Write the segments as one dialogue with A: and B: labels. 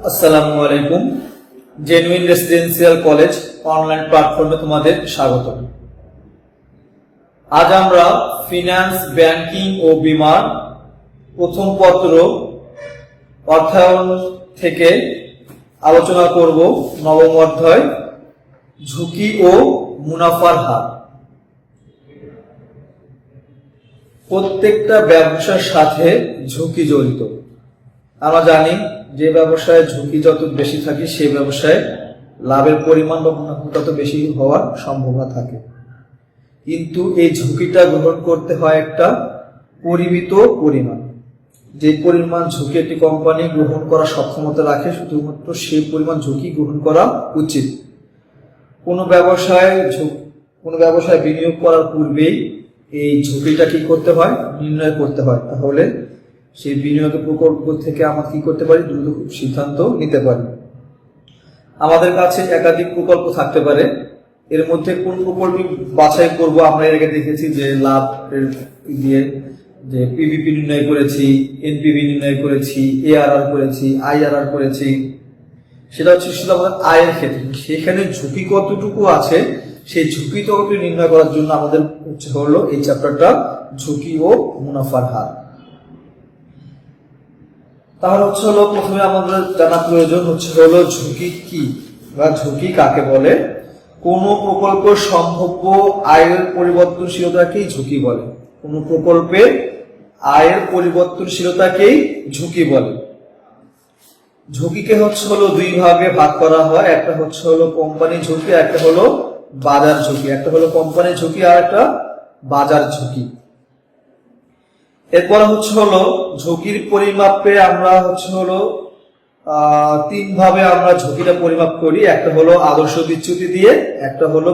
A: আসসালামু আলাইকুম। Genuine residential college online প্ল্যাটফর্মে তোমাদের স্বাগত। আজ আমরা ফিনান্স, ব্যাংকিং ও বীমার প্রথম পত্র অর্থায়ন থেকে আলোচনা করব নবম অধ্যায় ঝুঁকি ও মুনাফার হার। প্রত্যেকটা ব্যবসার সাথে ঝুঁকি জড়িত। আমরা জানি যে ব্যবসায় ঝুঁকি যত বেশি থাকে সেই ব্যবসায় লাভের পরিমাণ বা মুনাফা তত বেশি হওয়ার সম্ভাবনা থাকে। কিন্তু এই ঝুঁকিটা গ্রহণ করতে হয় একটা পরিমিত পরিমাণ। যে পরিমাণ ঝুঁকি একটি কোম্পানি গ্রহণ করার সক্ষমতা রাখে শুধুমাত্র সেই পরিমাণ ঝুঁকি গ্রহণ করা উচিত। কোনো ব্যবসায় বিনিয়োগ করার পূর্বেই এই ঝুঁকিটা কি করতে হয়, নির্ণয় করতে হয়। তাহলে সেই বিনিয়োগের প্রকল্প থেকে আমরা কি করতে পারি, দ্রুত সিদ্ধান্ত নিতে পারি। আমাদের কাছে একাধিক প্রকল্প থাকতে পারে। এর মধ্যে কোন প্রকল্প বাছাই করব, আমরা এর আগে দেখেছি যে লাভ দিয়ে যে পিভিপি নির্ণয় করেছি, এনপিভি নির্ণয় করেছি, এআরআর করেছি, আইআরআর করেছি। সেটা হচ্ছে শুধু আমাদের আয়ের ক্ষেত্রে। সেখানে ঝুঁকি কতটুকু আছে সেই ঝুঁকি ততটুকু নির্ণয় করার জন্য আমাদের হলো এই চ্যাপ্টারটা ঝুঁকি ও মুনাফার হার। তাহলে প্রথমে আমাদের জানা প্রয়োজন হলো ঝুঁকি কি বা ঝুঁকি কাকে বলে। কোন প্রকল্প সম্ভাব্য আয়ের পরিবর্তনশীলতাকেই ঝুঁকি বলে। কোন প্রকল্পে আয়ের পরিবর্তনশীলতাকেই ঝুঁকি বলে। ঝুঁকিকে দুই ভাগে ভাগ করা হয়। একটা কোম্পানি ঝুঁকি, একটা হলো বাজার ঝুঁকি। একটা হলো কোম্পানি ঝুঁকি আর একটা বাজার ঝুঁকি। এরপর ঝুঁকির পরিমাপে আমরা তিন ভাবে আমরা ঝুঁকিটা পরিমাপ করি। একটা হলো আদর্শ বিচ্যুতি দিয়ে, একটা হলো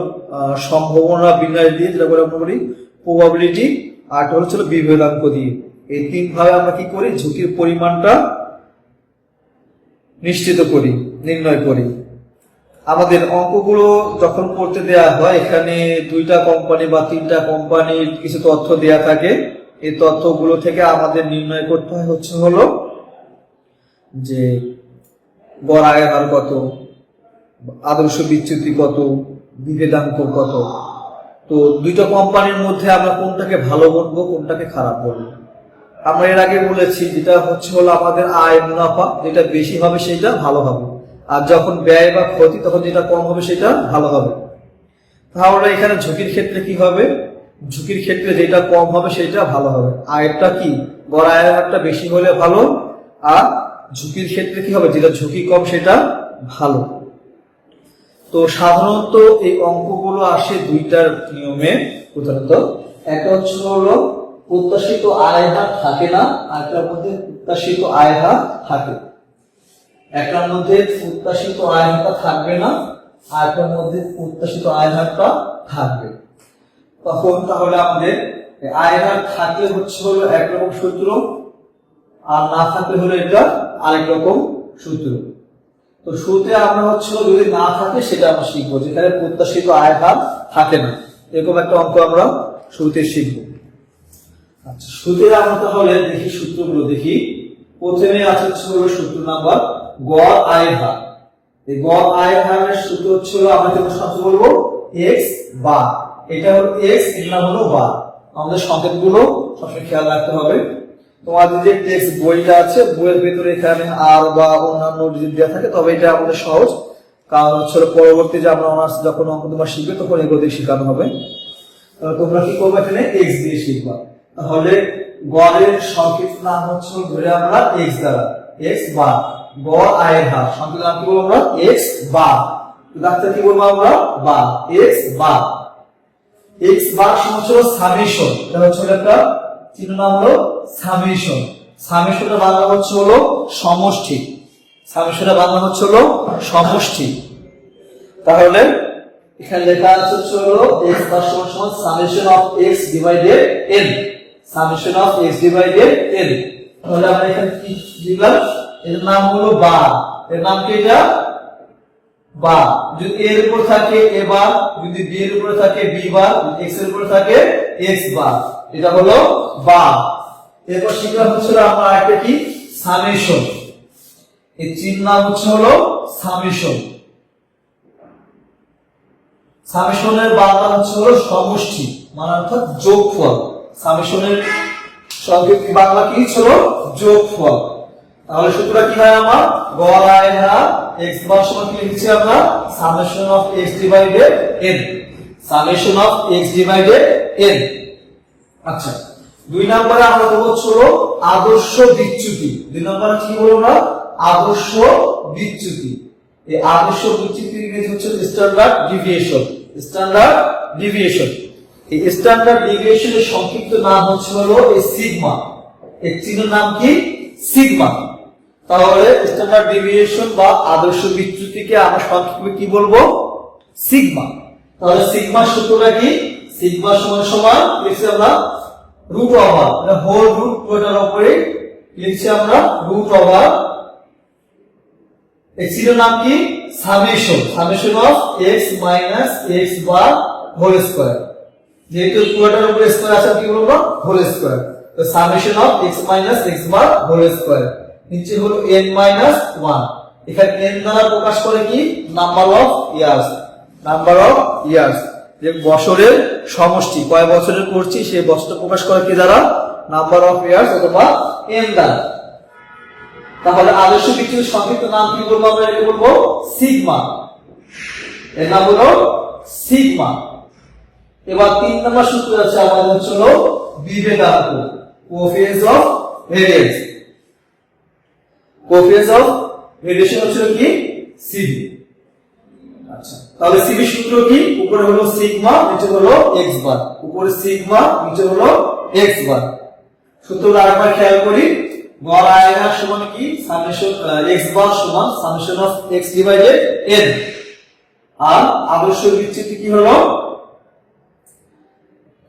A: সম্ভাবনা বিন্যাস দিয়ে, যেটা আমরা বলি প্রবাবিলিটি, আর একটা হলো বিভেদাঙ্ক দিয়ে। এই তিন ভাবে আমরা কি করি, ঝুঁকির পরিমাণটা নিশ্চিত করি, নির্ণয় করি। আমাদের অঙ্কগুলো যখন করতে দেয়া হয়, এখানে দুইটা কোম্পানি বা তিনটা কোম্পানির কিছু তথ্য দেয়া থাকে। এই তথ্যগুলো থেকে আমাদের নির্ণয় করতে হয় যে গড় আয়ের হার কত, আদর্শ বিচ্যুতি কত, বিভেদাঙ্ক কত। তো দুইটা কোম্পানির মধ্যে আমরা কোনটাকে ভালো বলবো, কোনটাকে খারাপ বলবো। আমরা এর আগে বলেছি যেটা আমাদের আয় মুনাফা, যেটা বেশি হবে সেটা ভালো হবে, আর যখন ব্যয় বা ক্ষতি তখন যেটা কম হবে সেটা ভালো হবে। তাহলে এখানে ঝুঁকির ক্ষেত্রে কি হবে, ঝুঁকির ক্ষেত্রে যেটা কম হবে সেটা ভালো হবে। আয়টা কি, গড় আয়ের হারটা বেশি হলে ভালো, আর ঝুঁকির ক্ষেত্রে কি হবে, যেটা ঝুঁকি কম সেটা ভালো। তো সাধারণত এই অঙ্কগুলো আসে দুইটার নিয়মে। প্রধানত একটা প্রত্যাশিত আয় হার থাকে না, আর একটার মধ্যে প্রত্যাশিত আয় হার থাকে। একটার মধ্যে প্রত্যাশিত আয় হারটা থাকবে না, আর একটার মধ্যে প্রত্যাশিত আয় হারটা থাকবে। তখন তাহলে আমাদের আয় হার থাকলে একরকম সূত্র, আর না থাকলে এটা আরেক রকম সূত্র। তো শুরুতে আমরা যদি না থাকে সেটা আমরা শিখবো, যেখানে প্রত্যাশিত আয় হার থাকে না, এরকম একটা অঙ্ক আমরা শুরুতে শিখবো। আচ্ছা, শুরুতে আমরা তাহলে দেখি সূত্রগুলো দেখি। প্রথমে আছে সূত্র নাম্বার গড় আয়ের হার। এই গড় আয়ের হারের সূত্র আমরা কেমন সূত্র বলবো, এক্স বার। এটা হলো এক্স, এর নাম হলো বার। আমাদের সংকেতগুলো সবসময় খেয়াল রাখতে হবে। তোমাদের যে টেক্সট বইটা আছে, বইয়ের ভেতরে এখানে আর বা অন্যান্য ডিজিট দেওয়া থাকে, তবে এটা আমাদের সহজ। কারণ পরবর্তী যে আমরা অনার্স যখন অঙ্ক তোমরা শিখবে তখন এগুলো দিয়ে শেখানো হবে। তোমরা কি করবে, এখানে এক্স দিয়ে শিখবা। তাহলে গড়ের সংকেত নাম ধরে আমরা এক্স দ্বারা, এক্স বার। গড় আয়ের হার সংকেত নাম কি বলবো আমরা, এক্স বার। ডাক্তার কি বলবো আমরা, বার, x bar. X bar summation, এটা একটা চিহ্ন নাম হলো সামেশন। সামেশনটা বাংলা সমষ্টি। সামেশনটা বাংলা সমষ্টি। তাহলে এখানে লেখা আছে x বার সমান summation of x divided n, summation of x divided n। তাহলে আমরা এখানে কি লিখলাম, এর নাম হলো বার। এর নাম কি, এটা বার। যদি a এর উপর থাকে a বার, যদি b এর উপর থাকে b বার, x এর উপর থাকে x বার, এটা হলো বার। এরপর শিখলাম আমরা একটা কি, সামেশন। এই চিহ্ন নাম হচ্ছে হলো সামেশন। সামেশনের বাংলা হচ্ছে হলো সমষ্টি, মানে অর্থাৎ যোগফল। সামেশনের সংক্ষিপ্ত বাংলা কি ছিল? যোগফল। তাহলে সূত্রটা কি হয় আমার? গড় আয় হার x বার সমান কি লিখছি আমরা? Summation of x divided n। Summation of x divided n। আচ্ছা, 2 নম্বরে আমরা দেব হলো আদর্শ বিচ্যুতি। 2 নম্বরে কি বলবো না? আদর্শ বিচ্যুতি। এই আদর্শ বিচ্যুতির ইংরেজি হচ্ছে স্ট্যান্ডার্ড ডিভিয়েশন। Standard deviation. এই স্ট্যান্ডার্ড ডিভিয়েশনের সংক্ষিপ্ত নাম হচ্ছে হলো এই সিগমা। এর চিহ্নের নাম কি? সিগমা। তাহলে স্ট্যান্ডার্ড ডিভিয়েশন বা আদর্শ বিচ্যুতিকে আমরা সংক্ষেপে কি বলবো? সিগমা। তাহলে সিগমা সূত্রটা কি? সিগমা সমান সমান লিখছি আমরা রুট ওভার, মানে হোল রুট পুরোটার উপরে লিখছি আমরা রুট ওভার। এর চিহ্নের নাম কি? Summation. Summation of x minus x bar whole square. যেহেতু পুরোটার উপরে স্কয়ার আছে কি বলবো? Whole square. তো summation of x minus x bar whole square. নিচে হলো n মাইনাস 1। এখানে n দ্বারা প্রকাশ করে কি? Number of years. Number of years, যে বছরের সমষ্টি, কয় বছরের করছি সেই বছরটা প্রকাশ করে কি দ্বারা? নাম্বার অফ ইয়ার্স অথবা n দ্বারা। তাহলে আদর্শ বিচ্যুতির সংক্ষিপ্ত নাম কি বলবো আমরা? এটা বলবো সিগমা। এর নাম হলো সিগমা। এবার 3 নম্বর সূত্র আছে আমাদের হচ্ছে হলো বিভেদাঙ্ক, coefficient of variance. Coefficient of variation হচ্ছে কি? সিবি। আচ্ছা, তাহলে সিবি সূত্র কি? উপরে হলো সিগমা, নিচে হলো x বার। উপরে সিগমা, নিচে হলো x বার। সূত্রটা আরেকবার খেয়াল করি। গড় আয় হার সমান কি? সামেশন x বার সমান summation of x divided n। আর আদর্শ বিচ্যুতি কি হলো?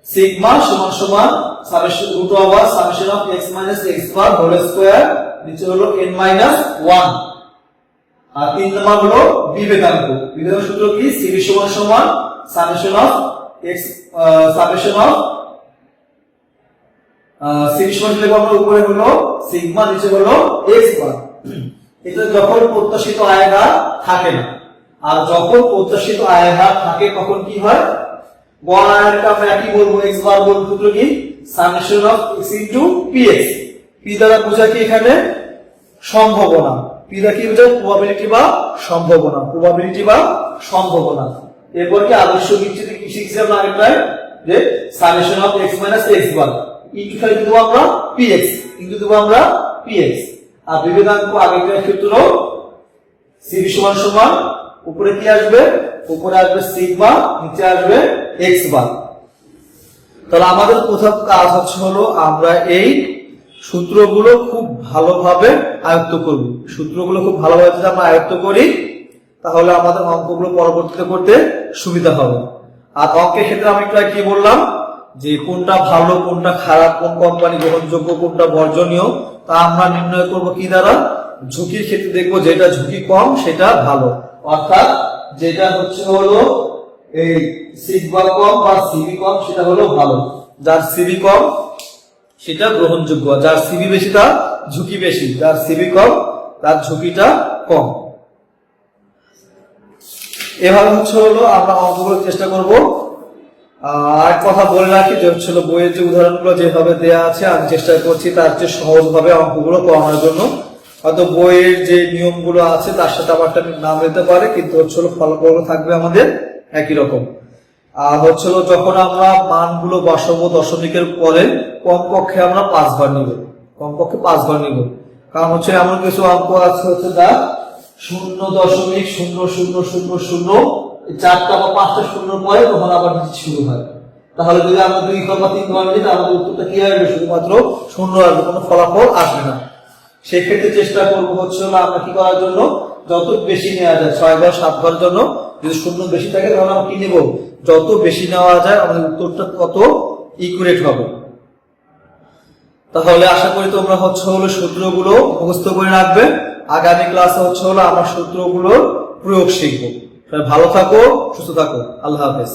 A: সিগমা সমান সমান summation root over summation of x minus x bar whole square, নিচে হলো n মাইনাস 1। আর 3 নম্বর হলো বিভেদাঙ্ক। বিভেদাঙ্ক সূত্র কি? সিবি সমান সমান summation of x summation of CB সমান লিখব আমরা উপরে হলো সিগমা, নিচে হলো x বার। এটা যখন প্রত্যাশিত আয় হার থাকে না। আর যখন প্রত্যাশিত আয় হার থাকে তখন কি হয়? গড় আয় হারটা আমরা কি বলবো? x বার বলবো। সূত্র কি? Summation of x into px। p দ্বারা বোঝায় কি এখানে? সম্ভাবনা। p দ্বারা কি বোঝায়? প্রবাবিলিটি বা সম্ভাবনা। প্রবাবিলিটি বা সম্ভাবনা। এরপর কি আদর্শ বিচ্যুতি কি শিখছি আমরা আগেরটায়? যে summation of x minus x bar into খালি দেব আমরা px, ইনটু দেব আমরা px। আর বিভেদাঙ্ক আগেরটার সূত্র সিবি সমান সমান উপরে কি আসবে? উপরে আসবে সিগমা, নিচে আসবে x বার। তাহলে আমাদের প্রথম কাজ হচ্ছে হলো আমরা এই সূত্রগুলো খুব ভালোভাবে আয়ত্ত করব। সূত্রগুলো খুব ভালোভাবে যদি আমরা আয়ত্ত করি তাহলে আমাদের অঙ্কগুলো পরবর্তীতে করতে সুবিধা হবে। আর অঙ্কের ক্ষেত্রে আমি একটু কি বললাম যে কোনটা ভালো, কোনটা খারাপ, কোন কোম্পানি গ্রহণযোগ্য, কোনটা বর্জনীয়, তা আমরা নির্ণয় করব কি দ্বারা? ঝুঁকির ক্ষেত্রে দেখবো যেটা ঝুঁকি কম সেটা ভালো। অর্থাৎ যেটা হচ্ছে হলো এই সিগমা কম বা সিবি কম সেটা হলো ভালো। যার সিবি কম সেটা গ্রহণযোগ্য, যার সিবি বেশি তার ঝুঁকি বেশি, যার সিবি কম তার ঝুঁকিটা কম। এভাবে হচ্ছে হলো আমরা অঙ্কগুলো চেষ্টা করব। আর কথা বলে রাখি যে হচ্ছে বইয়ের যে উদাহরণগুলো যেভাবে দেয়া আছে আমি চেষ্টা করছি তার চেয়ে সহজভাবে অঙ্কগুলো করানোর জন্য। হয়তো বইয়ের যে নিয়মগুলো আছে তার সাথে আমারটা নাম দিতে পারে, কিন্তু হচ্ছে ফলাফল থাকবে আমাদের একই রকম। আর হচ্ছে যখন আমরা মানগুলো বসাবো দশমিকের পরে কমপক্ষে আমরা 5 বার নিব, কমপক্ষে 5 বার নিব। কারণ হচ্ছে এমন কিছু অঙ্ক আছে হচ্ছে যা 0.0000 4টা বা 5টা শূন্যর পরে তখন আবার শুরু হয়। তাহলে যদি আমরা 2 ঘর বা 3 ঘর নিই তাহলে উত্তরটা কি আসবে? শুধুমাত্র শূন্য আসবে, কোনো ফলাফল আসবে না। সেক্ষেত্রে চেষ্টা করবো হচ্ছে আমরা কি করার জন্য যত বেশি নেওয়া যায় 6 ঘর 7 ঘর জন্য যদি শূন্য বেশি থাকে তাহলে আমরা কি নেব? যত বেশি নেওয়া যায় আমাদের উত্তরটা তত ইকুরেট হবে। তাহলে আশা করি তোমরা হচ্ছে সূত্রগুলো মুখস্থ করে রাখবে। আগামী ক্লাসে হচ্ছে আমরা সূত্রগুলোর প্রয়োগ শিখবো। ভালো থাকো, সুস্থ থাকো। আল্লাহ হাফেজ।